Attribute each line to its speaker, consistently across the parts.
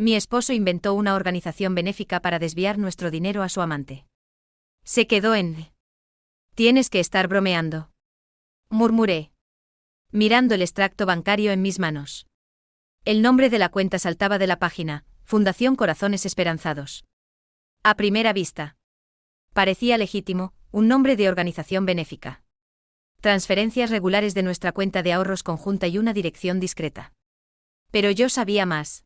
Speaker 1: Mi esposo inventó una organización benéfica para desviar nuestro dinero a su amante. Se quedó en... Tienes que estar bromeando. Murmuré, mirando el extracto bancario en mis manos. El nombre de la cuenta saltaba de la página, Fundación Corazones Esperanzados. A primera vista. Parecía legítimo, un nombre de organización benéfica. Transferencias regulares de nuestra cuenta de ahorros conjunta y una dirección discreta. Pero yo sabía más.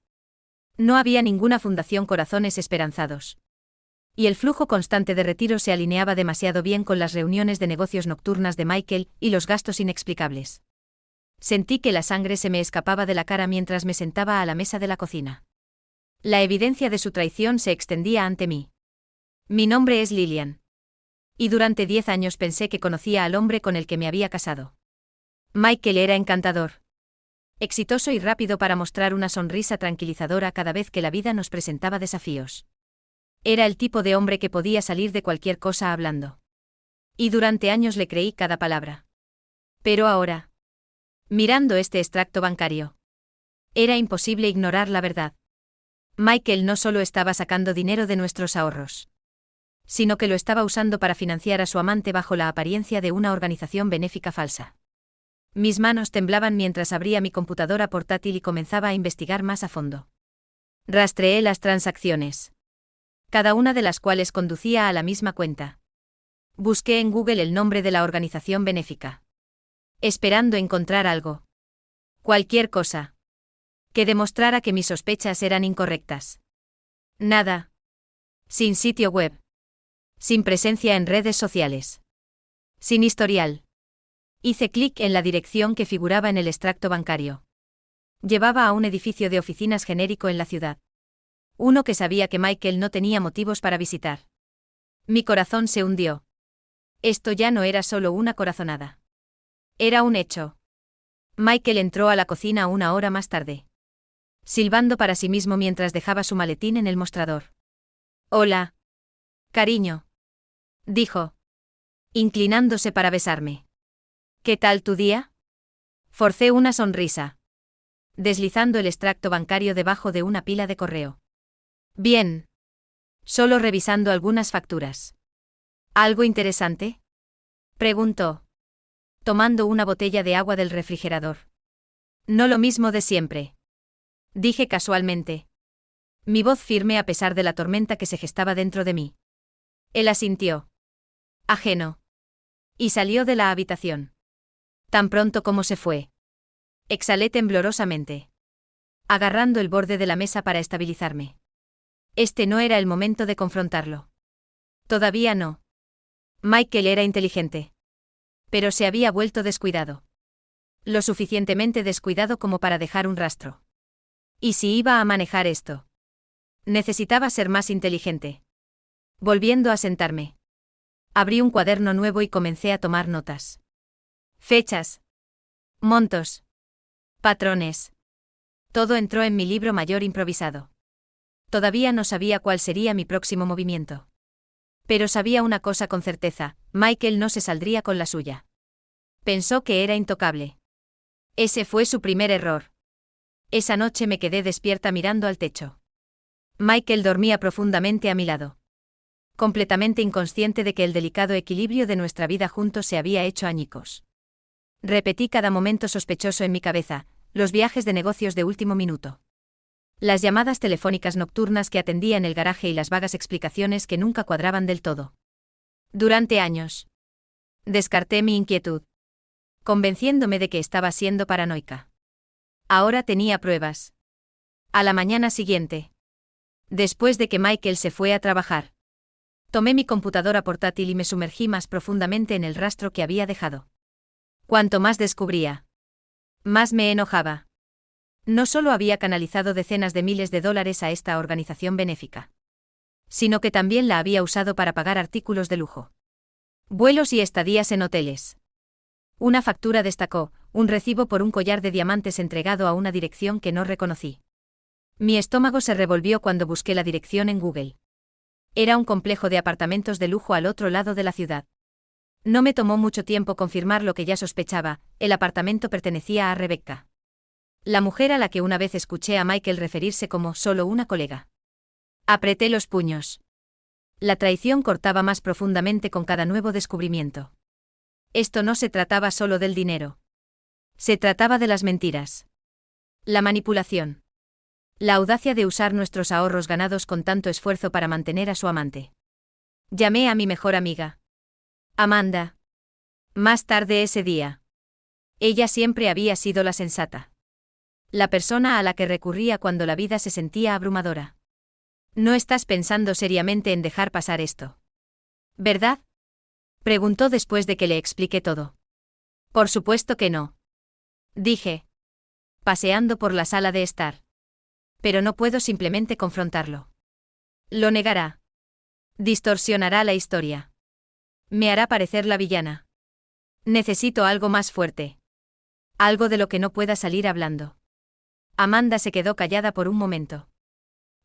Speaker 1: No había ninguna Fundación Corazones Esperanzados. Y el flujo constante de retiro se alineaba demasiado bien con las reuniones de negocios nocturnas de Michael y los gastos inexplicables. Sentí que la sangre se me escapaba de la cara mientras me sentaba a la mesa de la cocina. La evidencia de su traición se extendía ante mí. Mi nombre es Lillian. Y durante 10 años pensé que conocía al hombre con el que me había casado. Michael era encantador. Exitoso y rápido para mostrar una sonrisa tranquilizadora cada vez que la vida nos presentaba desafíos. Era el tipo de hombre que podía salir de cualquier cosa hablando. Y durante años le creí cada palabra. Pero ahora, mirando este extracto bancario, era imposible ignorar la verdad. Michael no solo estaba sacando dinero de nuestros ahorros, sino que lo estaba usando para financiar a su amante bajo la apariencia de una organización benéfica falsa. Mis manos temblaban mientras abría mi computadora portátil y comenzaba a investigar más a fondo. Rastreé las transacciones, cada una de las cuales conducía a la misma cuenta. Busqué en Google el nombre de la organización benéfica, esperando encontrar algo. Cualquier cosa que demostrara que mis sospechas eran incorrectas. Nada. Sin sitio web. Sin presencia en redes sociales. Sin historial. Hice clic en la dirección que figuraba en el extracto bancario. Llevaba a un edificio de oficinas genérico en la ciudad. Uno que sabía que Michael no tenía motivos para visitar. Mi corazón se hundió. Esto ya no era solo una corazonada. Era un hecho. Michael entró a la cocina 1 hora más tarde, silbando para sí mismo mientras dejaba su maletín en el mostrador. «Hola, cariño», dijo, inclinándose para besarme. «¿Qué tal tu día?» Forcé una sonrisa, deslizando el extracto bancario debajo de una pila de correo. «Bien. Solo revisando algunas facturas». «¿Algo interesante?», preguntó, tomando una botella de agua del refrigerador. «No lo mismo de siempre», dije casualmente, mi voz firme a pesar de la tormenta que se gestaba dentro de mí. Él asintió, ajeno, y salió de la habitación. Tan pronto como se fue, exhalé temblorosamente, agarrando el borde de la mesa para estabilizarme. Este no era el momento de confrontarlo. Todavía no. Michael era inteligente, pero se había vuelto descuidado. Lo suficientemente descuidado como para dejar un rastro. ¿Y si iba a manejar esto? Necesitaba ser más inteligente. Volviendo a sentarme, abrí un cuaderno nuevo y comencé a tomar notas. Fechas, montos, patrones. Todo entró en mi libro mayor improvisado. Todavía no sabía cuál sería mi próximo movimiento. Pero sabía una cosa con certeza: Michael no se saldría con la suya. Pensó que era intocable. Ese fue su primer error. Esa noche me quedé despierta mirando al techo. Michael dormía profundamente a mi lado, completamente inconsciente de que el delicado equilibrio de nuestra vida juntos se había hecho añicos. Repetí cada momento sospechoso en mi cabeza, los viajes de negocios de último minuto, las llamadas telefónicas nocturnas que atendía en el garaje y las vagas explicaciones que nunca cuadraban del todo. Durante años, descarté mi inquietud, convenciéndome de que estaba siendo paranoica. Ahora tenía pruebas. A la mañana siguiente, después de que Michael se fue a trabajar, tomé mi computadora portátil y me sumergí más profundamente en el rastro que había dejado. Cuanto más descubría, más me enojaba. No solo había canalizado decenas de miles de dólares a esta organización benéfica, sino que también la había usado para pagar artículos de lujo, vuelos y estadías en hoteles. Una factura destacó, un recibo por un collar de diamantes entregado a una dirección que no reconocí. Mi estómago se revolvió cuando busqué la dirección en Google. Era un complejo de apartamentos de lujo al otro lado de la ciudad. No me tomó mucho tiempo confirmar lo que ya sospechaba: el apartamento pertenecía a Rebecca. La mujer a la que una vez escuché a Michael referirse como solo una colega. Apreté los puños. La traición cortaba más profundamente con cada nuevo descubrimiento. Esto no se trataba solo del dinero. Se trataba de las mentiras. La manipulación. La audacia de usar nuestros ahorros ganados con tanto esfuerzo para mantener a su amante. Llamé a mi mejor amiga, Amanda. Más tarde ese día. Ella siempre había sido la sensata. La persona a la que recurría cuando la vida se sentía abrumadora. ¿No estás pensando seriamente en dejar pasar esto? ¿Verdad? Preguntó después de que le expliqué todo. Por supuesto que no. Dije, paseando por la sala de estar. Pero no puedo simplemente confrontarlo. Lo negará. Distorsionará la historia. Me hará parecer la villana. Necesito algo más fuerte. Algo de lo que no pueda salir hablando. Amanda se quedó callada por un momento.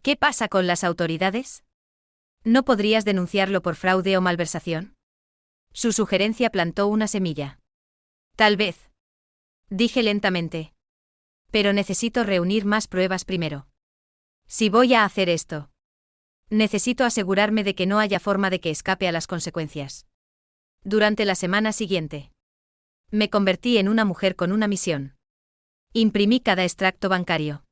Speaker 1: ¿Qué pasa con las autoridades? ¿No podrías denunciarlo por fraude o malversación? Su sugerencia plantó una semilla. Tal vez. Dije lentamente. Pero necesito reunir más pruebas primero. Si voy a hacer esto, necesito asegurarme de que no haya forma de que escape a las consecuencias. Durante la semana siguiente, me convertí en una mujer con una misión. Imprimí cada extracto bancario.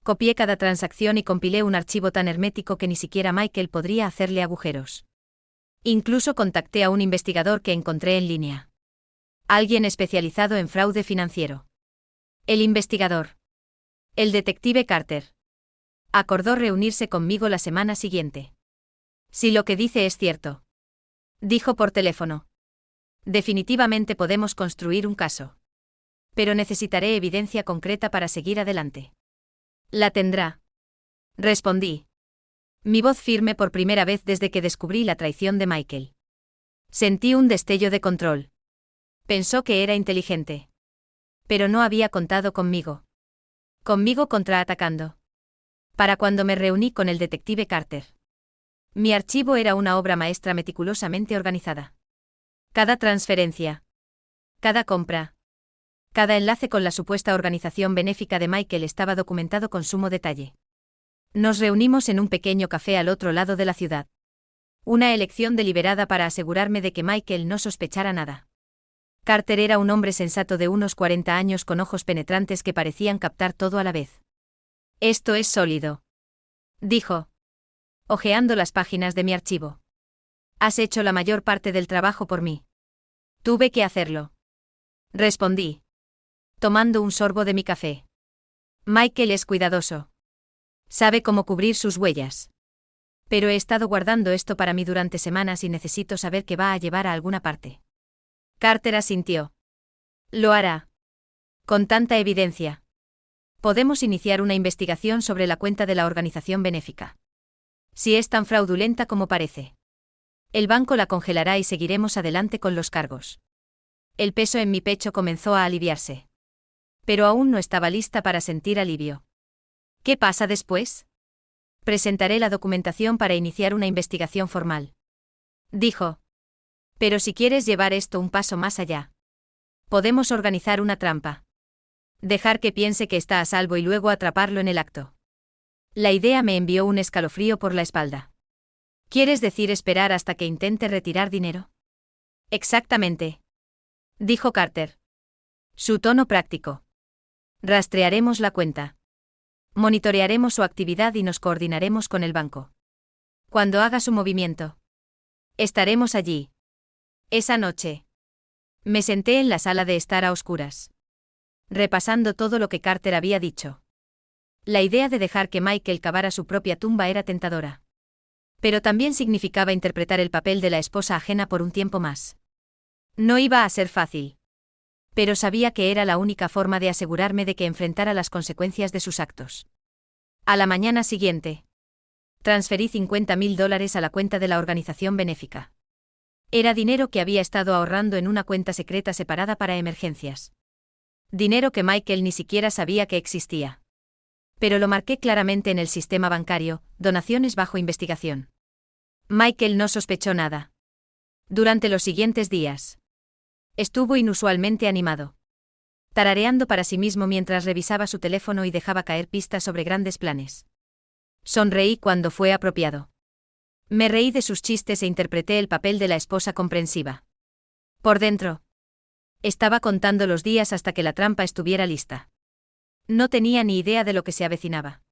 Speaker 1: Copié cada transacción y compilé un archivo tan hermético que ni siquiera Michael podría hacerle agujeros. Incluso contacté a un investigador que encontré en línea. Alguien especializado en fraude financiero. El investigador. El detective Carter. Acordó reunirse conmigo la semana siguiente. Si lo que dice es cierto, dijo por teléfono. Definitivamente podemos construir un caso. Pero necesitaré evidencia concreta para seguir adelante. La tendrá. Respondí. Mi voz firme por primera vez desde que descubrí la traición de Michael. Sentí un destello de control. Pensó que era inteligente. Pero no había contado conmigo. Conmigo contraatacando. Para cuando me reuní con el detective Carter. Mi archivo era una obra maestra meticulosamente organizada. Cada transferencia. Cada compra. Cada enlace con la supuesta organización benéfica de Michael estaba documentado con sumo detalle. Nos reunimos en un pequeño café al otro lado de la ciudad. Una elección deliberada para asegurarme de que Michael no sospechara nada. Carter era un hombre sensato de unos 40 años con ojos penetrantes que parecían captar todo a la vez. Esto es sólido, dijo, hojeando las páginas de mi archivo. Has hecho la mayor parte del trabajo por mí. Tuve que hacerlo. Respondí, tomando un sorbo de mi café. Michael es cuidadoso. Sabe cómo cubrir sus huellas. Pero he estado guardando esto para mí durante semanas y necesito saber que va a llevar a alguna parte. Carter asintió. Lo hará. Con tanta evidencia. Podemos iniciar una investigación sobre la cuenta de la organización benéfica. Si es tan fraudulenta como parece. El banco la congelará y seguiremos adelante con los cargos. El peso en mi pecho comenzó a aliviarse. Pero aún no estaba lista para sentir alivio. ¿Qué pasa después? Presentaré la documentación para iniciar una investigación formal. Dijo. Pero si quieres llevar esto un paso más allá, podemos organizar una trampa. Dejar que piense que está a salvo y luego atraparlo en el acto. La idea me envió un escalofrío por la espalda. ¿Quieres decir esperar hasta que intente retirar dinero? Exactamente. Dijo Carter. Su tono práctico. Rastrearemos la cuenta. Monitorearemos su actividad y nos coordinaremos con el banco. Cuando haga su movimiento, estaremos allí. Esa noche. Me senté en la sala de estar a oscuras. Repasando todo lo que Carter había dicho. La idea de dejar que Michael cavara su propia tumba era tentadora. Pero también significaba interpretar el papel de la esposa ajena por un tiempo más. No iba a ser fácil. Pero sabía que era la única forma de asegurarme de que enfrentara las consecuencias de sus actos. A la mañana siguiente, transferí $50,000 a la cuenta de la organización benéfica. Era dinero que había estado ahorrando en una cuenta secreta separada para emergencias. Dinero que Michael ni siquiera sabía que existía. Pero lo marqué claramente en el sistema bancario, donaciones bajo investigación. Michael no sospechó nada. Durante los siguientes días, estuvo inusualmente animado. tarareando para sí mismo mientras revisaba su teléfono y dejaba caer pistas sobre grandes planes. Sonreí cuando fue apropiado. Me reí de sus chistes e interpreté el papel de la esposa comprensiva. Por dentro, estaba contando los días hasta que la trampa estuviera lista. No tenía ni idea de lo que se avecinaba.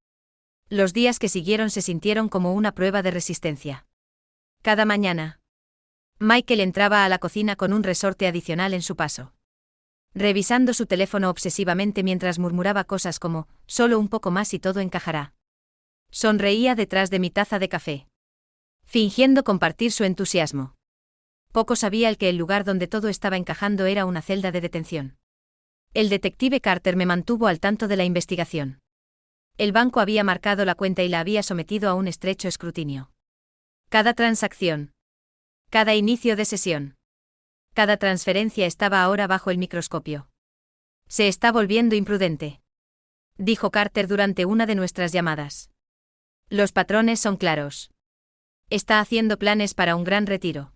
Speaker 1: Los días que siguieron se sintieron como una prueba de resistencia. Cada mañana, Michael entraba a la cocina con un resorte adicional en su paso. Revisando su teléfono obsesivamente mientras murmuraba cosas como, solo un poco más y todo encajará. Sonreía detrás de mi taza de café, fingiendo compartir su entusiasmo. Poco sabía el que el lugar donde todo estaba encajando era una celda de detención. El detective Carter me mantuvo al tanto de la investigación. El banco había marcado la cuenta y la había sometido a un estrecho escrutinio. Cada transacción, cada inicio de sesión, cada transferencia estaba ahora bajo el microscopio. Se está volviendo imprudente, dijo Carter durante una de nuestras llamadas. Los patrones son claros. Está haciendo planes para un gran retiro.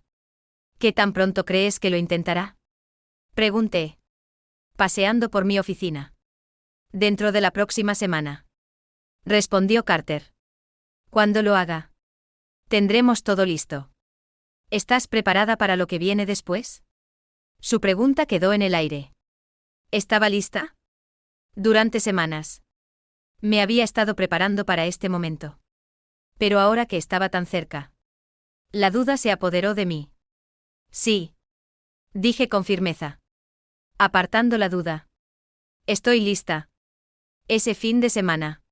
Speaker 1: ¿Qué tan pronto crees que lo intentará? Pregunté, paseando por mi oficina. Dentro de la próxima semana, respondió Carter. Cuando lo haga, tendremos todo listo. ¿Estás preparada para lo que viene después? Su pregunta quedó en el aire. ¿Estaba lista? Durante semanas. Me había estado preparando para este momento. Pero ahora que estaba tan cerca, la duda se apoderó de mí. Sí, dije con firmeza, apartando la duda. Estoy lista. Ese fin de semana,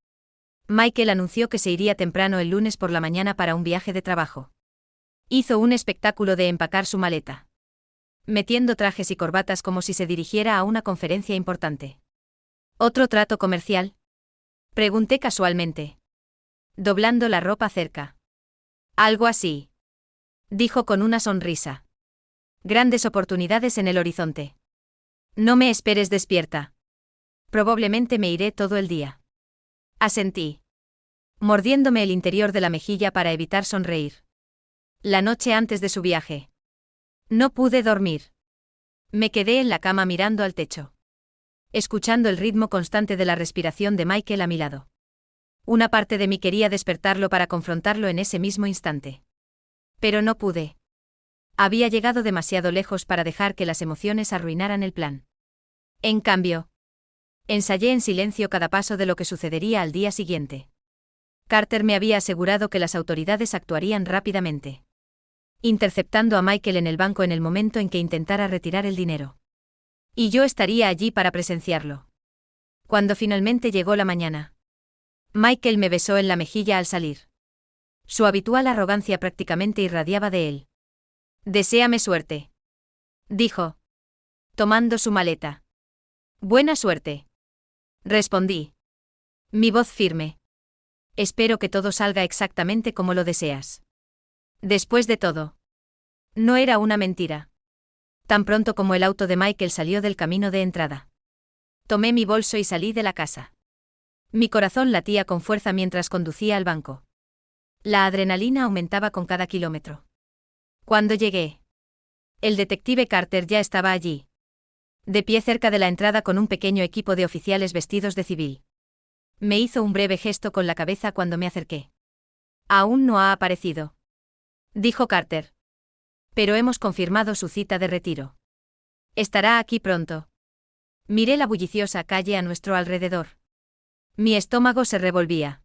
Speaker 1: Michael anunció que se iría temprano el lunes por la mañana para un viaje de trabajo. Hizo un espectáculo de empacar su maleta, metiendo trajes y corbatas como si se dirigiera a una conferencia importante. ¿Otro trato comercial?, pregunté casualmente, doblando la ropa cerca. Algo así, dijo con una sonrisa. Grandes oportunidades en el horizonte. No me esperes despierta. Probablemente me iré todo el día. Asentí, mordiéndome el interior de la mejilla para evitar sonreír. La noche antes de su viaje, no pude dormir. Me quedé en la cama mirando al techo, escuchando el ritmo constante de la respiración de Michael a mi lado. Una parte de mí quería despertarlo para confrontarlo en ese mismo instante. Pero no pude. Había llegado demasiado lejos para dejar que las emociones arruinaran el plan. En cambio, ensayé en silencio cada paso de lo que sucedería al día siguiente. Carter me había asegurado que las autoridades actuarían rápidamente, interceptando a Michael en el banco en el momento en que intentara retirar el dinero. Y yo estaría allí para presenciarlo. Cuando finalmente llegó la mañana, Michael me besó en la mejilla al salir. Su habitual arrogancia prácticamente irradiaba de él. «Deséame suerte», dijo, tomando su maleta. «Buena suerte», respondí, mi voz firme. «Espero que todo salga exactamente como lo deseas». Después de todo, no era una mentira. Tan pronto como el auto de Michael salió del camino de entrada, tomé mi bolso y salí de la casa. Mi corazón latía con fuerza mientras conducía al banco. La adrenalina aumentaba con cada kilómetro. Cuando llegué, el detective Carter ya estaba allí, de pie cerca de la entrada con un pequeño equipo de oficiales vestidos de civil. Me hizo un breve gesto con la cabeza cuando me acerqué. «Aún no ha aparecido», dijo Carter. «Pero hemos confirmado su cita de retiro. Estará aquí pronto». Miré la bulliciosa calle a nuestro alrededor. Mi estómago se revolvía.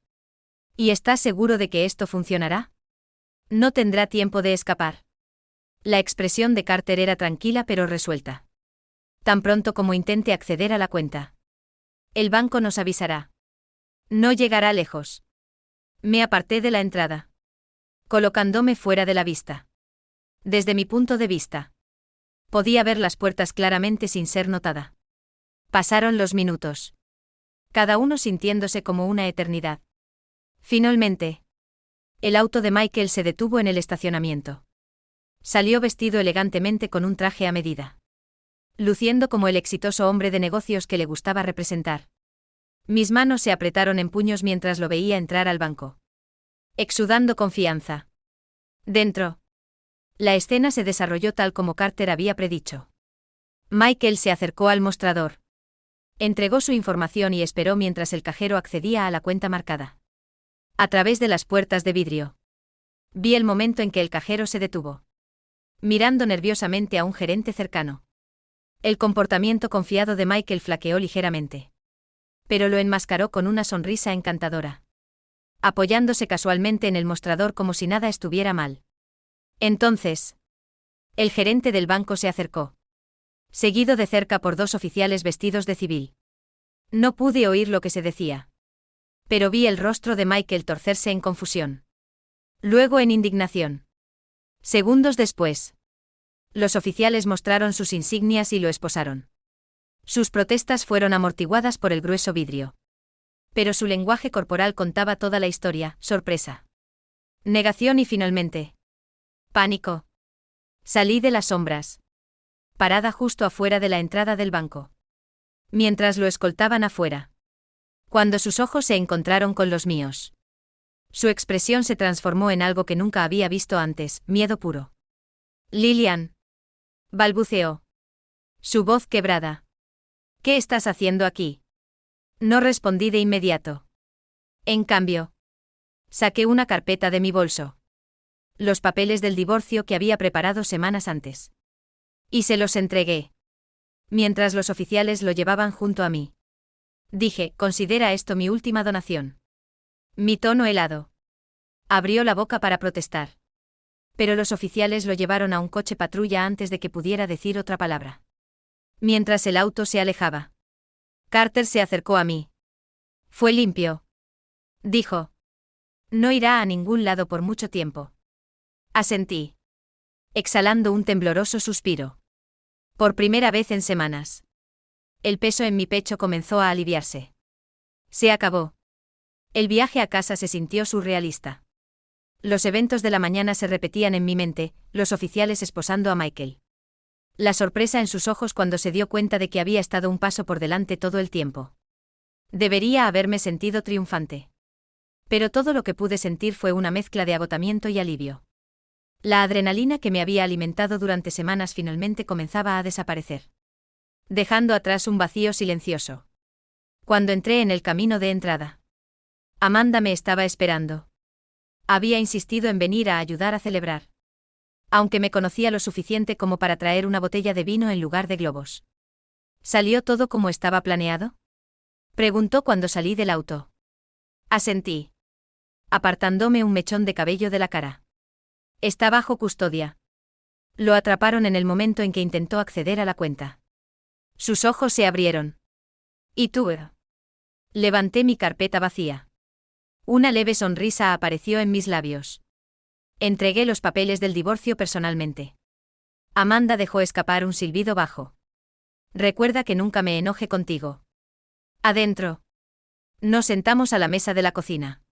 Speaker 1: «¿Y estás seguro de que esto funcionará? No tendrá tiempo de escapar». La expresión de Carter era tranquila pero resuelta. «Tan pronto como intente acceder a la cuenta, el banco nos avisará. No llegará lejos». Me aparté de la entrada, colocándome fuera de la vista. Desde mi punto de vista, podía ver las puertas claramente sin ser notada. Pasaron los minutos, cada uno sintiéndose como una eternidad. Finalmente, el auto de Michael se detuvo en el estacionamiento. Salió vestido elegantemente con un traje a medida, luciendo como el exitoso hombre de negocios que le gustaba representar. Mis manos se apretaron en puños mientras lo veía entrar al banco, exudando confianza. Dentro, la escena se desarrolló tal como Carter había predicho. Michael se acercó al mostrador, Entregó su información y esperó mientras el cajero accedía a la cuenta marcada. A través de las puertas de vidrio. Vi el momento en que el cajero se detuvo, mirando nerviosamente a un gerente cercano. El comportamiento confiado de Michael flaqueó ligeramente, pero lo enmascaró con una sonrisa encantadora, apoyándose casualmente en el mostrador como si nada estuviera mal. Entonces, el gerente del banco se acercó, seguido de cerca por dos oficiales vestidos de civil. No pude oír lo que se decía, pero vi el rostro de Michael torcerse en confusión. Luego en indignación. Segundos después, los oficiales mostraron sus insignias y lo esposaron. Sus protestas fueron amortiguadas por el grueso vidrio. Pero su lenguaje corporal contaba toda la historia: sorpresa, negación y finalmente pánico. Salí de las sombras, parada justo afuera de la entrada del banco, mientras lo escoltaban afuera. Cuando sus ojos se encontraron con los míos, su expresión se transformó en algo que nunca había visto antes: miedo puro. Lillian, balbuceó, su voz quebrada. ¿Qué estás haciendo aquí? No respondí de inmediato. En cambio, saqué una carpeta de mi bolso. Los papeles del divorcio que había preparado semanas antes. Y se los entregué, mientras los oficiales lo llevaban junto a mí. Dije: considera esto mi última donación. Mi tono helado. Abrió la boca para protestar, pero los oficiales lo llevaron a un coche patrulla antes de que pudiera decir otra palabra. Mientras el auto se alejaba, Carter se acercó a mí. Fue limpio, dijo. No irá a ningún lado por mucho tiempo. Asentí, exhalando un tembloroso suspiro. Por primera vez en semanas, el peso en mi pecho comenzó a aliviarse. Se acabó. El viaje a casa se sintió surrealista. Los eventos de la mañana se repetían en mi mente: los oficiales esposando a Michael. La sorpresa en sus ojos cuando se dio cuenta de que había estado un paso por delante todo el tiempo. Debería haberme sentido triunfante. Pero todo lo que pude sentir fue una mezcla de agotamiento y alivio. La adrenalina que me había alimentado durante semanas finalmente comenzaba a desaparecer, dejando atrás un vacío silencioso. Cuando entré en el camino de entrada, Amanda me estaba esperando. Había insistido en venir a ayudar a celebrar, aunque me conocía lo suficiente como para traer una botella de vino en lugar de globos. ¿Salió todo como estaba planeado?, preguntó cuando salí del auto. Asentí, apartándome un mechón de cabello de la cara. Está bajo custodia. Lo atraparon en el momento en que intentó acceder a la cuenta. Sus ojos se abrieron. ¿Y tú? Levanté mi carpeta vacía. Una leve sonrisa apareció en mis labios. Entregué los papeles del divorcio personalmente. Amanda dejó escapar un silbido bajo. Recuerda que nunca me enoje contigo. Adentro. Nos sentamos a la mesa de la cocina,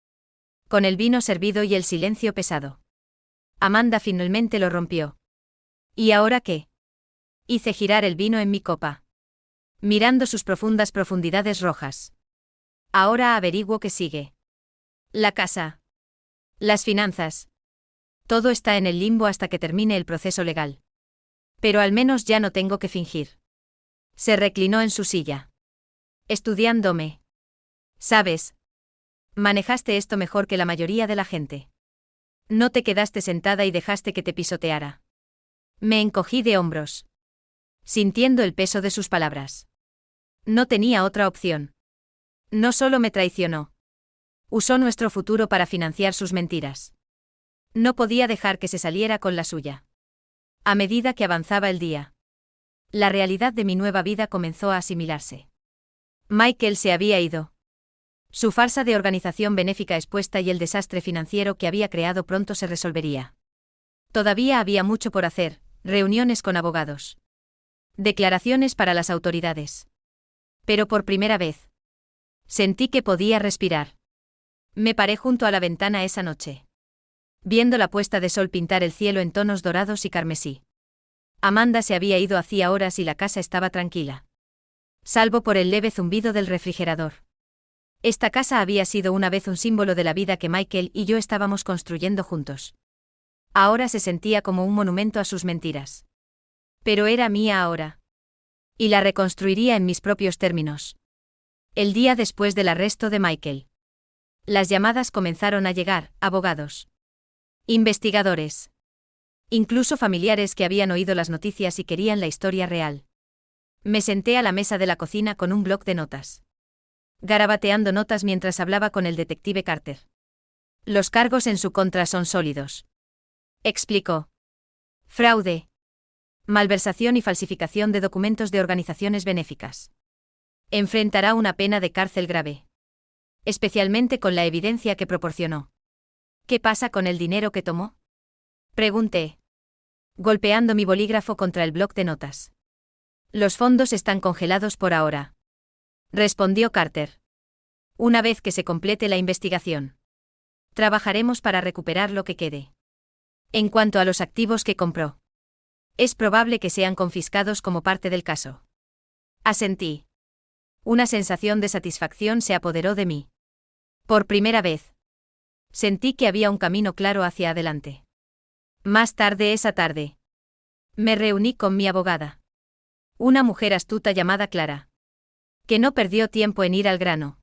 Speaker 1: con el vino servido y el silencio pesado. Amanda finalmente lo rompió. ¿Y ahora qué? Hice girar el vino en mi copa, mirando sus profundas profundidades rojas. Ahora averiguo qué sigue. La casa. Las finanzas. Todo está en el limbo hasta que termine el proceso legal. Pero al menos ya no tengo que fingir. Se reclinó en su silla, estudiándome. ¿Sabes? Manejaste esto mejor que la mayoría de la gente. No te quedaste sentada y dejaste que te pisoteara. Me encogí de hombros, sintiendo el peso de sus palabras. No tenía otra opción. No solo me traicionó. Usó nuestro futuro para financiar sus mentiras. No podía dejar que se saliera con la suya. A medida que avanzaba el día, la realidad de mi nueva vida comenzó a asimilarse. Michael se había ido. Su farsa de organización benéfica expuesta y el desastre financiero que había creado pronto se resolvería. Todavía había mucho por hacer: reuniones con abogados, declaraciones para las autoridades. Pero por primera vez, sentí que podía respirar. Me paré junto a la ventana esa noche, viendo la puesta de sol pintar el cielo en tonos dorados y carmesí. Amanda se había ido hacía horas y la casa estaba tranquila, salvo por el leve zumbido del refrigerador. Esta casa había sido una vez un símbolo de la vida que Michael y yo estábamos construyendo juntos. Ahora se sentía como un monumento a sus mentiras. Pero era mía ahora. Y la reconstruiría en mis propios términos. El día después del arresto de Michael. Las llamadas comenzaron a llegar, abogados, investigadores, incluso familiares que habían oído las noticias y querían la historia real. Me senté a la mesa de la cocina con un bloc de notas, garabateando notas mientras hablaba con el detective Carter. Los cargos en su contra son sólidos, explicó. Fraude, malversación y falsificación de documentos de organizaciones benéficas. Enfrentará una pena de cárcel grave, especialmente con la evidencia que proporcionó. ¿Qué pasa con el dinero que tomó?, pregunté, golpeando mi bolígrafo contra el bloc de notas. Los fondos están congelados por ahora, respondió Carter. Una vez que se complete la investigación, trabajaremos para recuperar lo que quede. En cuanto a los activos que compró, es probable que sean confiscados como parte del caso. Asentí. Una sensación de satisfacción se apoderó de mí. Por primera vez, sentí que había un camino claro hacia adelante. Más tarde esa tarde, me reuní con mi abogada, una mujer astuta llamada Clara, que no perdió tiempo en ir al grano.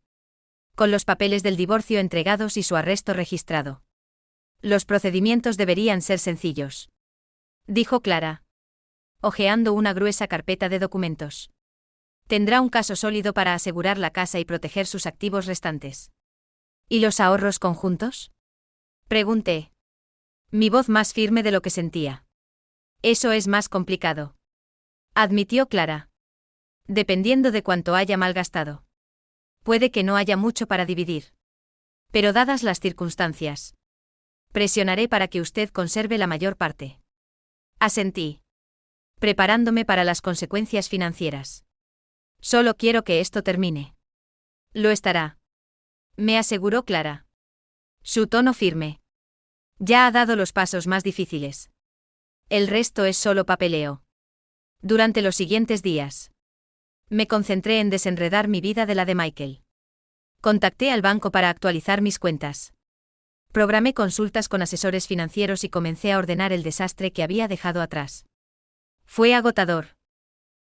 Speaker 1: Con los papeles del divorcio entregados y su arresto registrado. Los procedimientos deberían ser sencillos, dijo Clara, hojeando una gruesa carpeta de documentos. Tendrá un caso sólido para asegurar la casa y proteger sus activos restantes. ¿Y los ahorros conjuntos?, pregunté, mi voz más firme de lo que sentía. Eso es más complicado, admitió Clara. Dependiendo de cuánto haya malgastado. Puede que no haya mucho para dividir. Pero dadas las circunstancias, presionaré para que usted conserve la mayor parte. Asentí, preparándome para las consecuencias financieras. Solo quiero que esto termine. Lo estará, me aseguró Clara. Su tono firme. Ya ha dado los pasos más difíciles. El resto es solo papeleo. Durante los siguientes días, me concentré en desenredar mi vida de la de Michael. Contacté al banco para actualizar mis cuentas. Programé consultas con asesores financieros y comencé a ordenar el desastre que había dejado atrás. Fue agotador.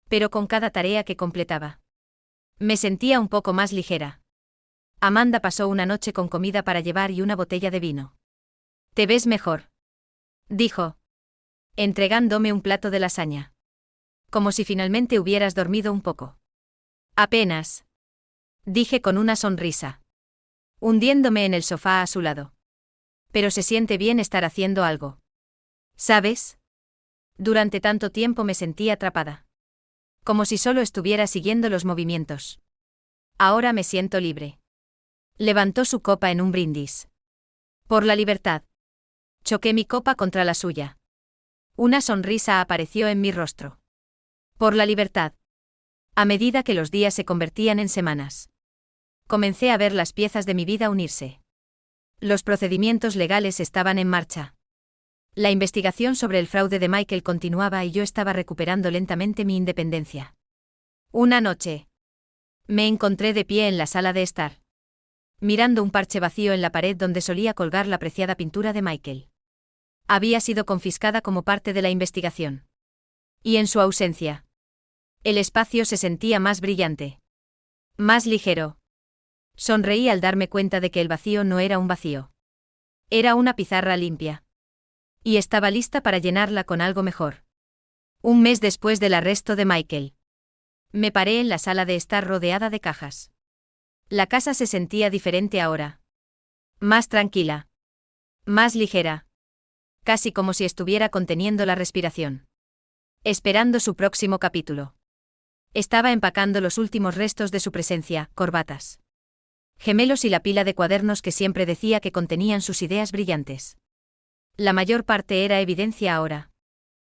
Speaker 1: Pero con cada tarea que completaba, me sentía un poco más ligera. Amanda pasó una noche con comida para llevar y una botella de vino. «Te ves mejor», dijo, entregándome un plato de lasaña. Como si finalmente hubieras dormido un poco. Apenas, dije con una sonrisa, hundiéndome en el sofá a su lado. Pero se siente bien estar haciendo algo. ¿Sabes? Durante tanto tiempo me sentí atrapada. Como si solo estuviera siguiendo los movimientos. Ahora me siento libre. Levantó su copa en un brindis. Por la libertad. Choqué mi copa contra la suya. Una sonrisa apareció en mi rostro. Por la libertad. A medida que los días se convertían en semanas, comencé a ver las piezas de mi vida unirse. Los procedimientos legales estaban en marcha. La investigación sobre el fraude de Michael continuaba y yo estaba recuperando lentamente mi independencia. Una noche, me encontré de pie en la sala de estar, mirando un parche vacío en la pared donde solía colgar la preciada pintura de Michael. Había sido confiscada como parte de la investigación. Y en su ausencia, el espacio se sentía más brillante, más ligero. Sonreí al darme cuenta de que el vacío no era un vacío. Era una pizarra limpia. Y estaba lista para llenarla con algo mejor. Un mes después del arresto de Michael, me paré en la sala de estar rodeada de cajas. La casa se sentía diferente ahora. Más tranquila. Más ligera. Casi como si estuviera conteniendo la respiración. Esperando su próximo capítulo. Estaba empacando los últimos restos de su presencia, corbatas, gemelos y la pila de cuadernos que siempre decía que contenían sus ideas brillantes. La mayor parte era evidencia ahora.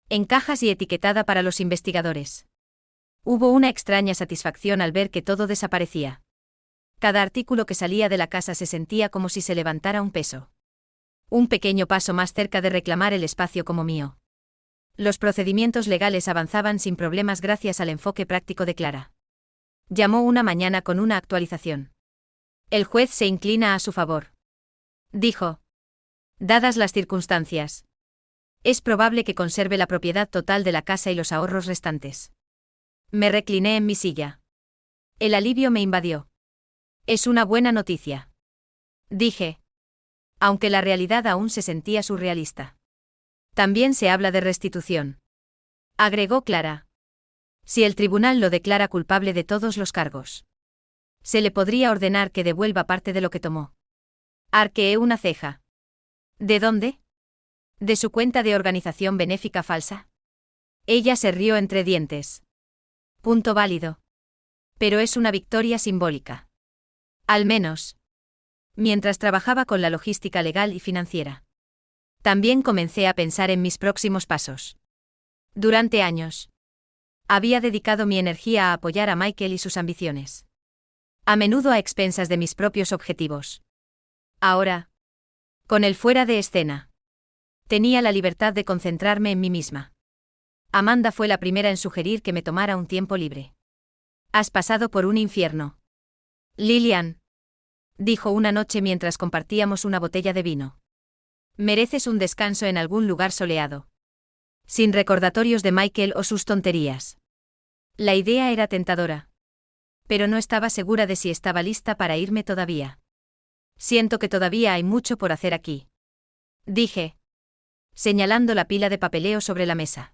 Speaker 1: En cajas y etiquetada para los investigadores. Hubo una extraña satisfacción al ver que todo desaparecía. Cada artículo que salía de la casa se sentía como si se levantara un peso. Un pequeño paso más cerca de reclamar el espacio como mío. Los procedimientos legales avanzaban sin problemas gracias al enfoque práctico de Clara. Llamó una mañana con una actualización. El juez se inclina a su favor, dijo. Dadas las circunstancias, es probable que conserve la propiedad total de la casa y los ahorros restantes. Me recliné en mi silla. El alivio me invadió. Es una buena noticia, dije. Aunque la realidad aún se sentía surrealista. También se habla de restitución, agregó Clara. Si el tribunal lo declara culpable de todos los cargos, se le podría ordenar que devuelva parte de lo que tomó. Arqueé una ceja. ¿De dónde? ¿De su cuenta de organización benéfica falsa? Ella se rió entre dientes. Punto válido. Pero es una victoria simbólica. Al menos. Mientras trabajaba con la logística legal y financiera. También comencé a pensar en mis próximos pasos. Durante años. Había dedicado mi energía a apoyar a Michael y sus ambiciones. A menudo a expensas de mis propios objetivos. Ahora. Con él fuera de escena. Tenía la libertad de concentrarme en mí misma. Amanda fue la primera en sugerir que me tomara un tiempo libre. Has pasado por un infierno, Lillian, dijo una noche mientras compartíamos una botella de vino. Mereces un descanso en algún lugar soleado. Sin recordatorios de Michael o sus tonterías. La idea era tentadora. Pero no estaba segura de si estaba lista para irme todavía. Siento que todavía hay mucho por hacer aquí, dije, señalando la pila de papeleo sobre la mesa.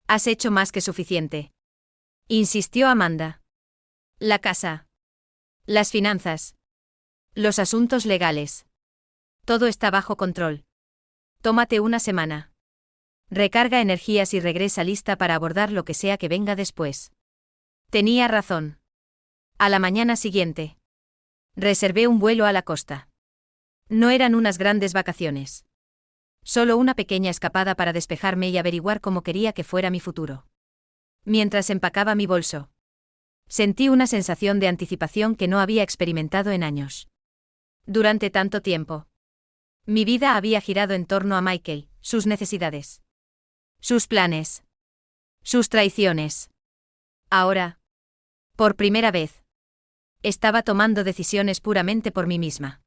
Speaker 1: Has hecho más que suficiente, insistió Amanda. La casa. Las finanzas. Los asuntos legales. Todo está bajo control. Tómate una semana. Recarga energías y regresa lista para abordar lo que sea que venga después. Tenía razón. A la mañana siguiente. Reservé un vuelo a la costa. No eran unas grandes vacaciones. Solo una pequeña escapada para despejarme y averiguar cómo quería que fuera mi futuro. Mientras empacaba mi bolso, sentí una sensación de anticipación que no había experimentado en años. Durante tanto tiempo, mi vida había girado en torno a Michael, sus necesidades, sus planes, sus traiciones. Ahora, por primera vez, estaba tomando decisiones puramente por mí misma.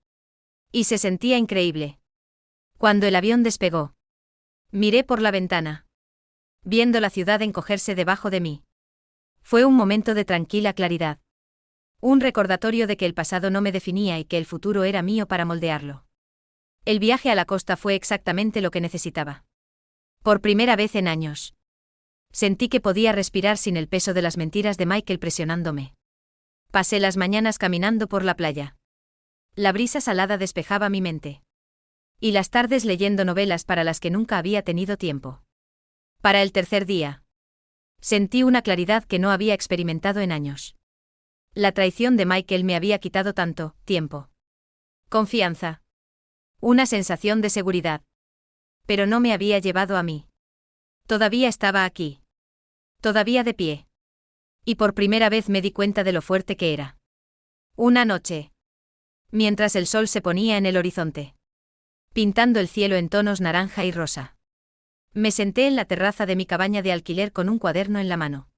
Speaker 1: Y se sentía increíble. Cuando el avión despegó, miré por la ventana, viendo la ciudad encogerse debajo de mí. Fue un momento de tranquila claridad. Un recordatorio de que el pasado no me definía y que el futuro era mío para moldearlo. El viaje a la costa fue exactamente lo que necesitaba. Por primera vez en años. Sentí que podía respirar sin el peso de las mentiras de Michael presionándome. Pasé las mañanas caminando por la playa. La brisa salada despejaba mi mente. Y las tardes leyendo novelas para las que nunca había tenido tiempo. Para el tercer día, sentí una claridad que no había experimentado en años. La traición de Michael me había quitado tanto tiempo. Confianza. Una sensación de seguridad. Pero no me había llevado a mí. Todavía estaba aquí. Todavía de pie. Y por primera vez me di cuenta de lo fuerte que era. Una noche. Mientras el sol se ponía en el horizonte, pintando el cielo en tonos naranja y rosa. Me senté en la terraza de mi cabaña de alquiler con un cuaderno en la mano.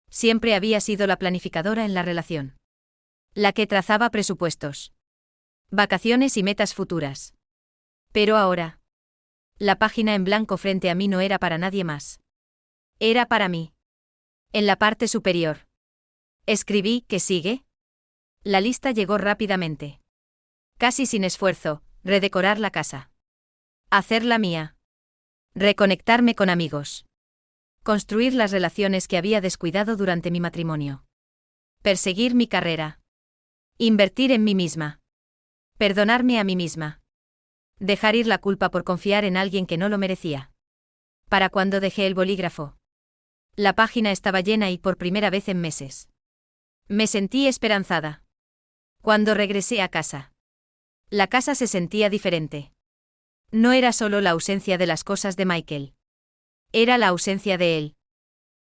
Speaker 1: Siempre había sido la planificadora en la relación. La que trazaba presupuestos, vacaciones y metas futuras. Pero ahora, la página en blanco frente a mí no era para nadie más. Era para mí. En la parte superior. Escribí ¿qué sigue? La lista llegó rápidamente. Casi sin esfuerzo, redecorar la casa. Hacer la mía. Reconectarme con amigos. Construir las relaciones que había descuidado durante mi matrimonio. Perseguir mi carrera. Invertir en mí misma. Perdonarme a mí misma. Dejar ir la culpa por confiar en alguien que no lo merecía. Para cuando dejé el bolígrafo, la página estaba llena y por primera vez en meses. Me sentí esperanzada. Cuando regresé a casa, la casa se sentía diferente. No era solo la ausencia de las cosas de Michael. Era la ausencia de él.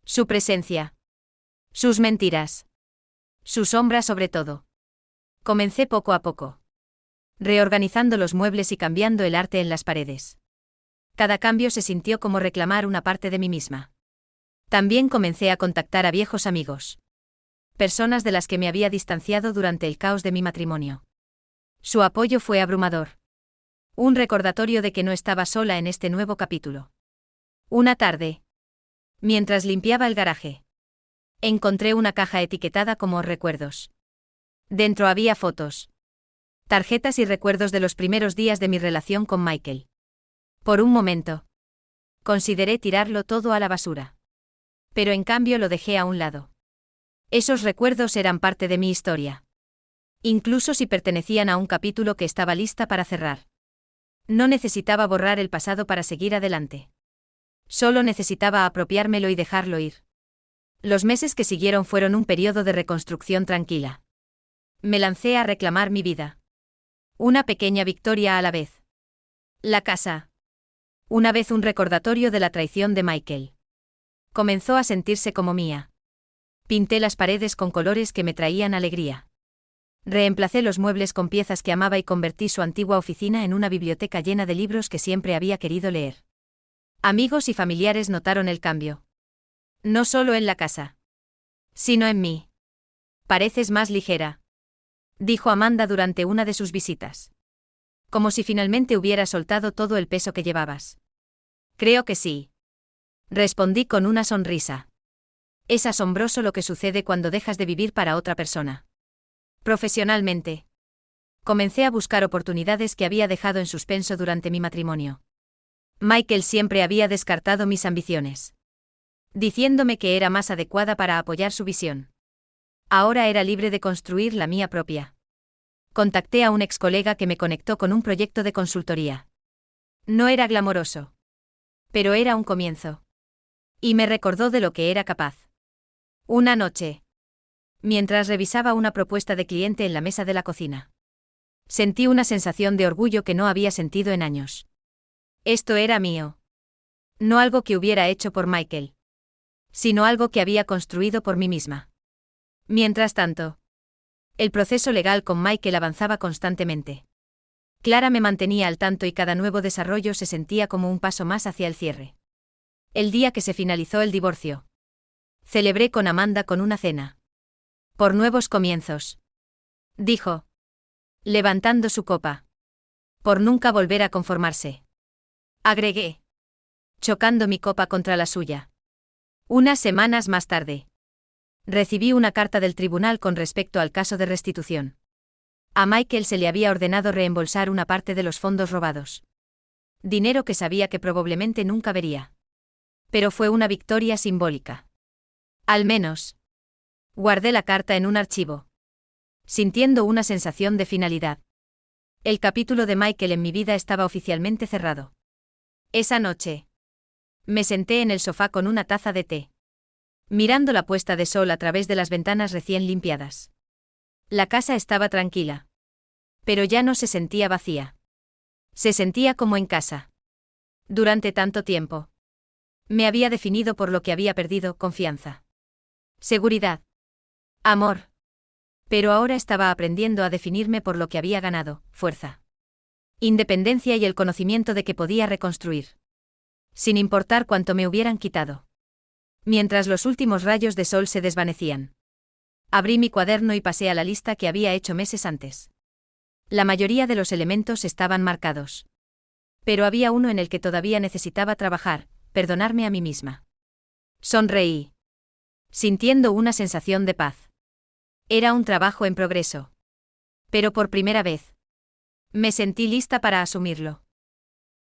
Speaker 1: Su presencia. Sus mentiras. Su sombra sobre todo. Comencé poco a poco. Reorganizando los muebles y cambiando el arte en las paredes. Cada cambio se sintió como reclamar una parte de mí misma. También comencé a contactar a viejos amigos. Personas de las que me había distanciado durante el caos de mi matrimonio. Su apoyo fue abrumador. Un recordatorio de que no estaba sola en este nuevo capítulo. Una tarde, mientras limpiaba el garaje, Encontré una caja etiquetada como recuerdos. Dentro había fotos, tarjetas y recuerdos de los primeros días de mi relación con Michael. Por un momento, consideré tirarlo todo a la basura. Pero en cambio lo dejé a un lado. Esos recuerdos eran parte de mi historia. Incluso si pertenecían a un capítulo que estaba lista para cerrar. No necesitaba borrar el pasado para seguir adelante. Solo necesitaba apropiármelo y dejarlo ir. Los meses que siguieron fueron un periodo de reconstrucción tranquila. Me lancé a reclamar mi vida. Una pequeña victoria a la vez. La casa. Una vez un recordatorio de la traición de Michael. Comenzó a sentirse como mía. Pinté las paredes con colores que me traían alegría. Reemplacé los muebles con piezas que amaba y convertí su antigua oficina en una biblioteca llena de libros que siempre había querido leer. Amigos y familiares notaron el cambio. No solo en la casa, sino en mí. Pareces más ligera, dijo Amanda durante una de sus visitas. Como si finalmente hubiera soltado todo el peso que llevabas. Creo que sí. Respondí con una sonrisa. Es asombroso lo que sucede cuando dejas de vivir para otra persona. Profesionalmente. Comencé a buscar oportunidades que había dejado en suspenso durante mi matrimonio. Michael siempre había descartado mis ambiciones, diciéndome que era más adecuada para apoyar su visión. Ahora era libre de construir la mía propia. Contacté a un ex colega que me conectó con un proyecto de consultoría. No era glamoroso, pero era un comienzo. Y me recordó de lo que era capaz. Una noche, mientras revisaba una propuesta de cliente en la mesa de la cocina, sentí una sensación de orgullo que no había sentido en años. Esto era mío. No algo que hubiera hecho por Michael, sino algo que había construido por mí misma. Mientras tanto, el proceso legal con Michael avanzaba constantemente. Clara me mantenía al tanto y cada nuevo desarrollo se sentía como un paso más hacia el cierre. El día que se finalizó el divorcio, celebré con Amanda con una cena. Por nuevos comienzos, dijo, levantando su copa. Por nunca volver a conformarse, agregué, chocando mi copa contra la suya. Unas semanas más tarde, recibí una carta del tribunal con respecto al caso de restitución. A Michael se le había ordenado reembolsar una parte de los fondos robados. Dinero que sabía que probablemente nunca vería. Pero fue una victoria simbólica. Al menos, guardé la carta en un archivo, sintiendo una sensación de finalidad. El capítulo de Michael en mi vida estaba oficialmente cerrado. Esa noche, me senté en el sofá con una taza de té, mirando la puesta de sol a través de las ventanas recién limpiadas. La casa estaba tranquila, pero ya no se sentía vacía. Se sentía como en casa. Durante tanto tiempo, me había definido por lo que había perdido: confianza, seguridad, amor. Pero ahora estaba aprendiendo a definirme por lo que había ganado: fuerza, independencia y el conocimiento de que podía reconstruir, sin importar cuánto me hubieran quitado. Mientras los últimos rayos de sol se desvanecían, abrí mi cuaderno y pasé a la lista que había hecho meses antes. La mayoría de los elementos estaban marcados. Pero había uno en el que todavía necesitaba trabajar: perdonarme a mí misma. Sonreí, sintiendo una sensación de paz. Era un trabajo en progreso. Pero por primera vez, me sentí lista para asumirlo.